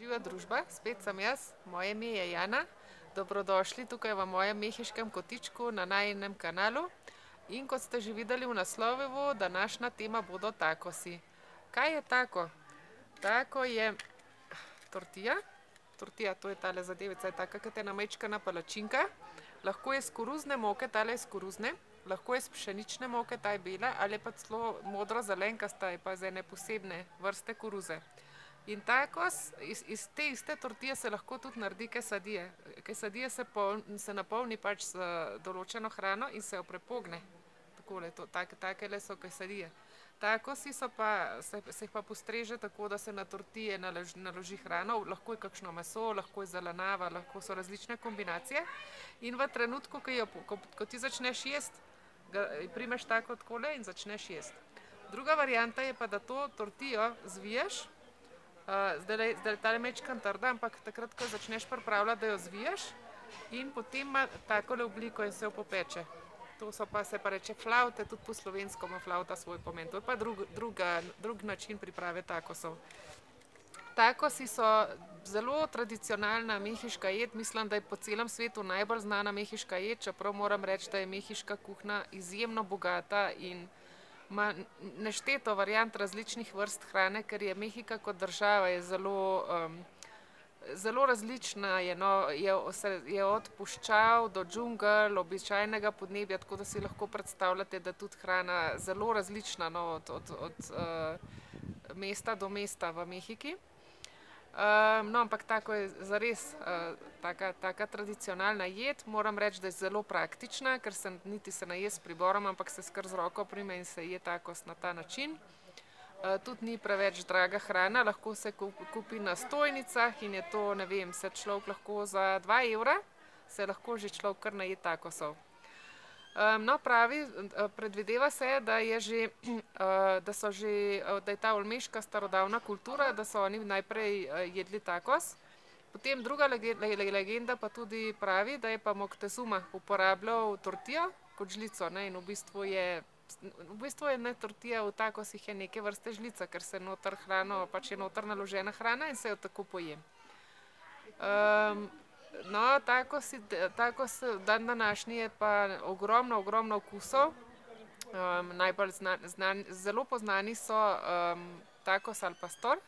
Živa družba, spet sem jaz, moje ime je Jana. Dobrodošli tukaj v mojem mehiškem kotičku na najinem kanalu. In kot ste že videli v naslovu, današnja tema bodo takosi. Kaj je tako? Tako je tortija. Tortija, to je tale zadevica, je taka kot ena majčkena palačinka. Lahko je iz koruzne moke, tale je iz koruzne. Lahko je iz pšenične moke, ta je bela, ali pa celo modro-zelenkasta, je pa iz ene posebne vrste koruze. In takos, iz te iste tortije se lahko tudi naredi quesadille. Quesadille se napolni pač z določeno hrano in se jo prepogne. Takole, takele so quesadille. Takosi so pa, se jih pa postreže tako, da se na tortije naloži hrano. Lahko je kakšno meso, lahko je zelenjava, lahko so različne kombinacije. In v trenutku, ko ti začneš jesti, primeš tako takole in začneš jesti. Druga varianta je pa, da to tortijo zviješ. Zdaj je tale majčkeno trda, ampak takrat, ko začneš pripravljati, da jo zviješ in potem ima takole obliko in se jo popeče. To so pa, se pa reče flavte, tudi po slovensko ima flavta svoj pomen. To je pa drug način priprave takosov. Takosi so zelo tradicionalna mehiška jed. Mislim, da je po celem svetu najbolj znana mehiška jed, čeprav moram reči, da je mehiška kuhinja izjemno bogata in ima nešteto variant različnih vrst hrane, ker je Mehika kot država je zelo različna, je od puščav do džungel, običajnega podnebja, tako da si lahko predstavljate, da je tudi hrana zelo različna od mesta do mesta v Mehiki. No, ampak tako je zares taka tradicionalna jed. Moram reči, da je zelo praktična, ker se niti se ne je s priborom, ampak se skar z roko prime in se je takos na ta način. Tudi ni preveč draga hrana, lahko se kupi na stojnicah in je to, ne vem, se človek lahko za 2 evra, se lahko že človek kar naje takosov. No, pravi, predvideva se, da je ta olmeška starodavna kultura, da so oni najprej jedli takos. Potem druga legenda pa tudi pravi, da je pa Moctezuma uporabljal tortijo kot žlico, ne, in v bistvu je tortija v takosih je neke vrste žlica, ker se noter hrano, pač je noter naložena hrana in se jo tako poje. No, takos dan današnji je pa ogromno okusov. Zelo poznani so takos al pastor.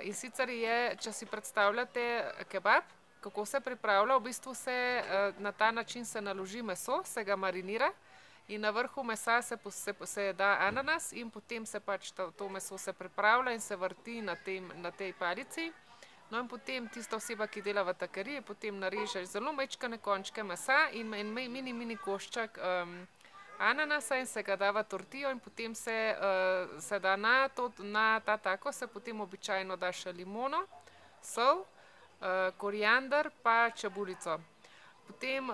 In sicer je, če si predstavljate kebab, kako se pripravlja, v bistvu se na ta način se naloži meso, se ga marinira in na vrhu mesa se da ananas in potem se pač to meso se pripravlja in se vrti na tej palici. No, in potem tista oseba, ki dela v takariji, potem nareže zelo majčkene končke mesa in en mini košček ananasa in se ga da v tortijo in potem se da na ta tako se potem običajno da še limono, sol, koriander pa čebulico. Potem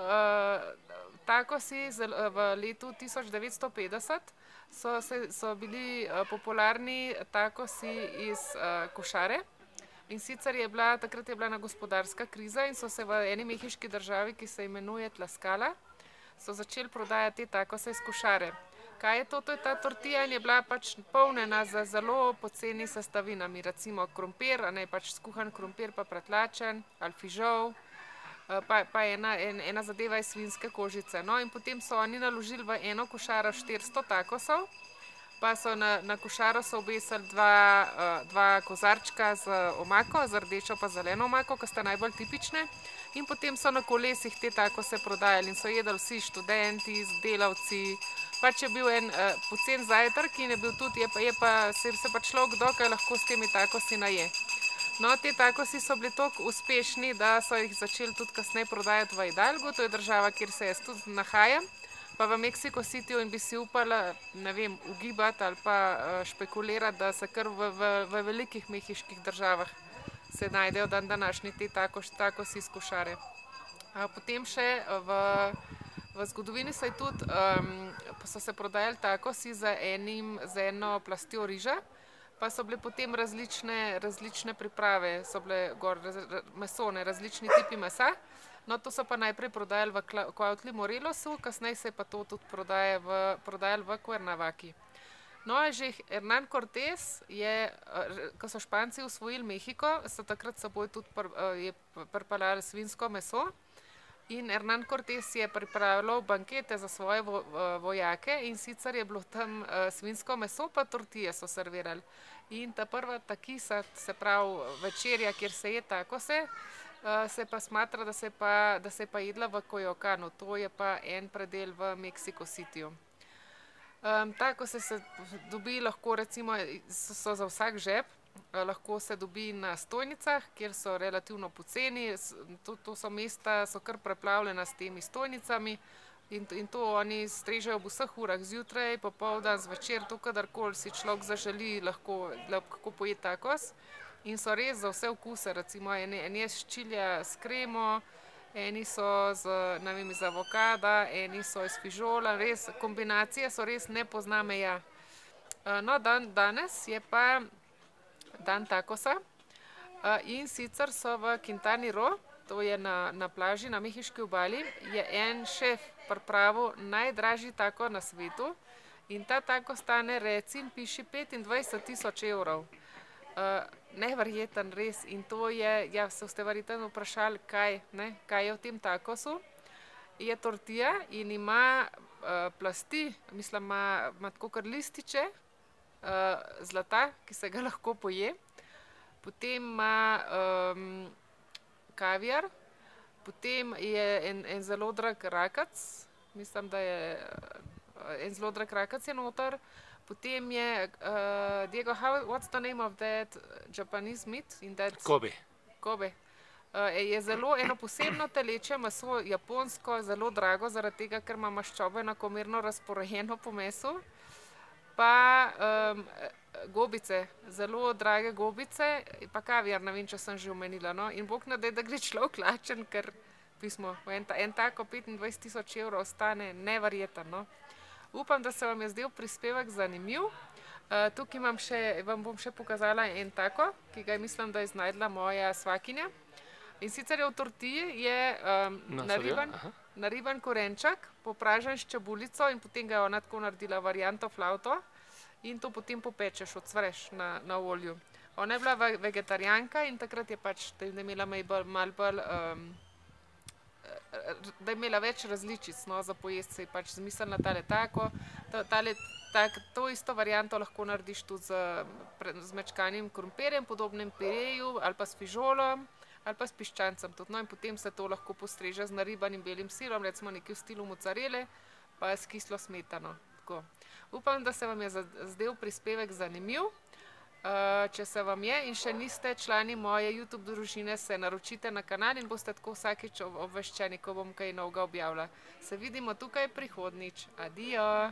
takosi v letu 1950 so bili popularni takosi iz košare. In sicer takrat je bila ena gospodarska kriza in so se v eni mehiški državi, ki se imenuje Tlaxcala, so začeli prodajati te takose iz košare. Kaj je to? To je ta tortija in je bila pač polnjena z zelo poceni sestavinami, recimo krompir, pač skuhan krompir pa pretlačen, ali fižol, pa ena zadeva iz svinjske kožice. No, in potem so oni naložili v eno košaro 400 takosov, pa so na košaro so obesili dva kozarčka z omako, z rdečo pa zeleno omako, ki sta najbolj tipične. In potem so na kolesih te takose prodajali in so jedli vsi študenti, delavci. Pač je bil en pocen zajtrk in se pa človek dokaj lahko s temi takosi naje. No, te takosi so bili toliko uspešni, da so jih začeli tudi kasneje prodajati v Hidalgu, to je država, kjer se jaz tudi nahajam. Pa v Mexico Cityju in bi si upala, ne vem, ugibati ali pa špekulirati, da se kar v velikih mehiških državah se najdejo dan današnji te takosi iz košare. Potem še v zgodovini so se prodajali takosi z eno plastjo riža, pa so bile potem različne priprave, so bile gor mesone, različni tipi mesa. No, to so pa najprej prodajali v Cuautli Morelosu, kasneje se je pa to tudi prodajalo v Cuernavaki. No, že Hernán Cortés je, ko so Španci osvojili Mehiko, so takrat s seboj tudi pripeljali svinjsko meso. In Hernán Cortés je pripravljal bankete za svoje vojake in sicer je bilo tam svinjsko meso, pa tortije so servirali. In ta prva takisa, se pravi večerja, kjer se je takose, se pa smatra, da se je pa jedla v Coyoacanu, to je pa en predel v Mexico Cityju. Tako se dobi lahko, recimo, so za vsak žep, lahko se dobi na stojnicah, kjer so relativno poceni, to so mesta, so kar preplavljena s temi stojnicami in to oni strežejo ob vseh urah, zjutraj, popoldan, zvečer, to kadarkoli si človek zaželi, lahko poje takos. In so res za vse okuse, recimo en je s čilija s kremo, eni so z avokada, eni so iz fižola, res, kombinacije so res ne pozna meja. No, danes je pa dan takosa in sicer so v Quintani Roo, to je na plaži na mehiški obali, je en šef pripravil najdražji tako na svetu in ta tako stane, recimo, piši 25.000 evrov. Neverjeten, res. In to je, ja, se boste verjetno vprašali, kaj je v tem takosu. Je tortija in ima plasti, mislim, ima tako kar lističe zlata, ki se ga lahko poje. Potem ima kaviar, potem je en zelo drag rakac, mislim, da je en zelo drag rakac je noter. Potem je, Diego, what's the name of that Japanese meat? Kobe. Kobe. Je zelo eno posebno teleče meso, japonsko, zelo drago, zaradi tega, ker ima maščobo enakomerno razporejeno po mesu. Pa gobice, zelo drage gobice, pa kaviar, ne vem, če sem že omenila. No? In bog ne daj, da gre človek lačen, ker pismo, en tako 25.000 evrov stane neverjeten. No? Upam, da se vam je zdel prispevek zanimiv. Tukaj vam bom še pokazala en tako, ki ga mislim, da je iznajdla moja svakinja. In sicer je v tortiji nariban korenčak, popražen s čebulico in potem ga je ona tako naredila varianto flauto in to potem popečeš, odsvreš na olju. Ona je bila vegetarijanka in takrat je pač, da je imela malo bolj, da je imela več različic, no, za pojesti se je pač zmislila tale tako. To isto varianto lahko narediš tudi z mečkanim krompirjem, podobnem pireju ali pa s fižolom ali pa s piščancem tudi. No, in potem se to lahko postreže z naribanim belim sirom, recimo nekaj v stilu mozzarele, pa s kislo smetano. Tako. Upam, da se vam je zdel prispevek zanimiv. Če se vam je in še niste člani moje YouTube družine, se naročite na kanal in boste tako vsakič obveščeni, ko bom kaj novega objavila. Se vidimo tukaj prihodnjič. Adijo!